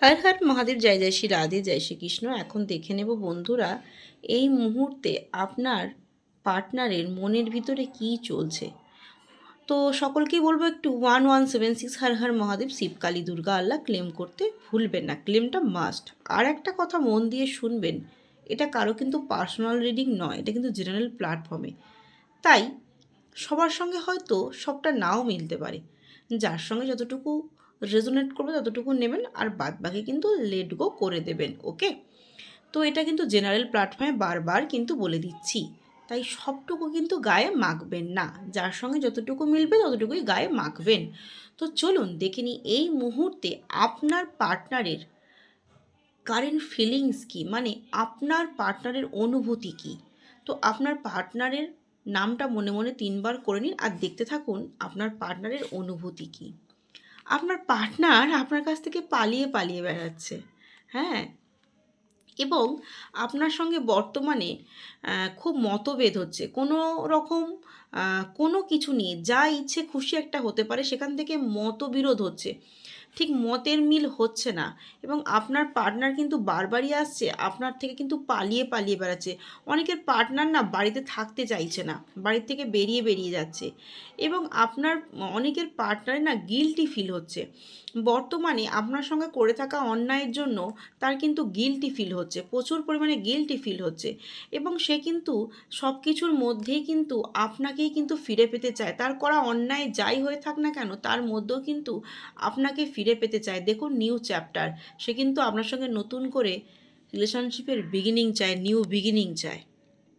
হর হর মহাদেব, জয় জয় শ্রী রাধে, জয় শ্রীকৃষ্ণ। এখন দেখে নেব বন্ধুরা, এই মুহূর্তে আপনার পার্টনারের মনের ভিতরে কি চলছে। তো সকলকেই বলবো একটু 1176 হর হর মহাদেব শিব কালী দুর্গা আল্লাহ ক্লেম করতে ভুলবেন না, ক্লেমটা মাস্ট। আর একটা কথা মন দিয়ে শুনবেন, এটা কারো কিন্তু পার্সোনাল রিডিং নয়, এটা কিন্তু জেনারেল প্ল্যাটফর্মে। তাই সবার সঙ্গে হয়তো সবটা নাও মিলতে পারে। যার সঙ্গে যতটুকু রেজোনেট করবে ততটুকু নেবেন, আর বাদ বাকি কিন্তু লেট গো করে দেবেন। ওকে, তো এটা কিন্তু জেনারেল প্ল্যাটফর্মে বারবার কিন্তু বলে দিচ্ছি, তাই সবটুকু কিন্তু গায়ে মাখবেন না। যার সঙ্গে যতটুকু মিলবে ততটুকুই গায়ে মাখবেন। তো চলুন দেখে নিই এই মুহূর্তে আপনার পার্টনারের কারেন্ট ফিলিংস কী, মানে আপনার পার্টনারের অনুভূতি কী। তো আপনার পার্টনারের নামটা মনে মনে 3বার করে নিন আর দেখতে থাকুন আপনার পার্টনারের অনুভূতি কী। আপনার পার্টনার আপনার কাছ থেকে পালিয়ে পালিয়ে বেড়াচ্ছে, হ্যাঁ, এবং আপনার সঙ্গে বর্তমানে খুব মতভেদ হচ্ছে কোনো রকম, কোনো কিছু নিয়ে যা ইচ্ছে খুশি একটা হতে পারে, সেখান থেকে মতবিরোধ হচ্ছে, ঠিক মতের মিল হচ্ছে না। এবং আপনার পার্টনার কিন্তু বারবারই আসছে, আপনার থেকে কিন্তু পালিয়ে পালিয়ে বেড়াচ্ছে। অনেকের পার্টনার না বাড়িতে থাকতে চাইছে না, বাড়ির থেকে বেরিয়ে বেরিয়ে যাচ্ছে। এবং আপনার অনেকের পার্টনারে না গিল্টি ফিল হচ্ছে, বর্তমানে আপনার সঙ্গে করে থাকা অন্যায়ের জন্য তার কিন্তু গিল্টি ফিল হচ্ছে, প্রচুর পরিমাণে গিল্টি ফিল হচ্ছে। এবং সে কিন্তু সব কিছুর মধ্যেই কিন্তু আপনাকেই কিন্তু ফিরে পেতে চায়, তার করা অন্যায় যাই হয়ে থাক না কেন তার মধ্যেও কিন্তু আপনাকে ফিরে পেতে চায়। দেখুন, নিউ চ্যাপ্টার, সে কিন্তু আপনার সঙ্গে নতুন করে রিলেশনশিপের বিগিনিং চায়, নিউ বিগিনিং চায়।